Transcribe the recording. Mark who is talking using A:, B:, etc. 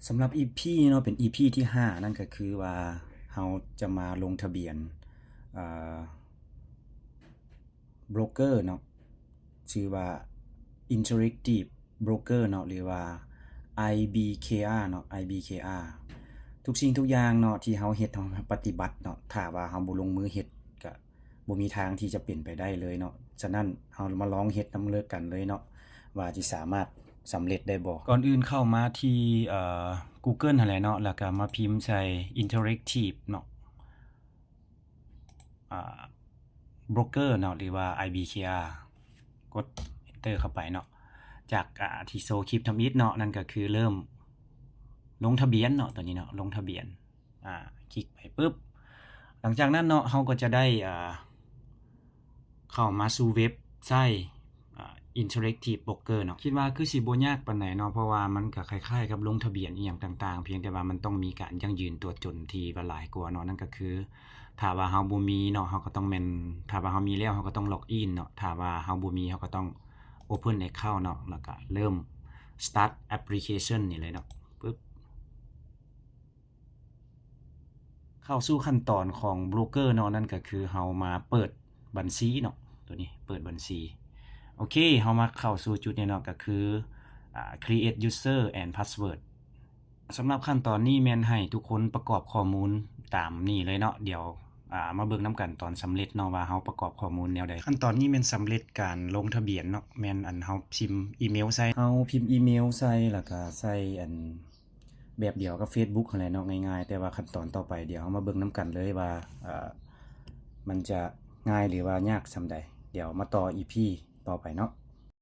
A: สำหรับ EP เนาะเป็น EP ที่5นั่นก็คือว่าเราจะมาลงทะเบียนโบรกเกอร์เนาะชื่อว่า Interactive Broker เนาะหรือว่า IBKR เนาะ IBKR ทุกสิ่งทุกอย่างเนาะที่เราเฮ็ดเราปฏิบัติเนาะถ้าว่าเราบ่ลงมือเฮ็ดก็บ่มีทางที่จะเป็นไปได้เลยเนาะฉะนั้นเรามาลองเฮ็ดนำเลิกกันเลยเนาะว่าสิสามารถสำเร็จได้บ่ก่อนอื่นเข้ามาที่Google นั่นแหละเนาะแล้วก็มาพิมพ์ใส่ Interactive เนาะbroker เนาะหรือว่า IBKR กด enter เข้าไปเนาะจากที่โซคลิปทำอิฐเนาะนั่นก็คือเริ่มลงทะเบียนเนาะตัวนี้เนาะลงทะเบียนคลิกไปปึ๊บหลังจากนั้นเนาะเราก็จะได้เข้ามาสู่เว็บไซต์ Interactive Broker เนาะคิดว่าคือสิบ่ยากปานใดเนาะเพราะว่ามันก็คล้ายๆกับลงทะเบียนอีหยังต่างๆเพียงแต่ว่ามันต้องมีการยั่งยืนตัวจนที่ว่าหลายกว่าเนาะนั่นก็คือถ้าว่าเราบ่มีเนาะเราก็ต้องแม่นถ้าว่าเรามีแล้วเราก็ต้องล็อกอินเนาะถ้าว่าเราบ่มีเราก็ต้อง Open Account เนาะแล้วก็เริ่ม Start Application นี่เลยเนาะปึ๊บเข้าสู่ขั้นตอนของโบรกเกอร์เนาะนั่นก็คือเรามาเปิดบัญชีเนาะตัวนี้เปิดบัญชีโอเคเรามาเข้าสู่จุดนี้เนาะก็คือcreate user and password สำหรับขั้นตอนนี้แม่นให้ทุกคนประกอบข้อมูลตามนี้เลยเนาะเดี๋ยวมาเบิ่งนํกันตอนสำเร็จเนาะว่าเราประกอบข้อมูลแนวใดขั้นตอนนี้แม่นสำเร็จการลงทะเบียนเนาะแม่นอันเราพิมพ์อีเมลใส่เราพิมพ์อีเมลใส่แล้วก็ใส่อันแบบเดียวกับ Facebook นั่นแหละเนาะง่ายๆแต่ว่าขั้นตอนต่อไปเดี๋ยวเรามาเบิ่งนํกันเลยว่ามันจะง่ายหรือว่ายากส่ำใดเดี๋ยวมาต่อ EP ต่อไปเนาะ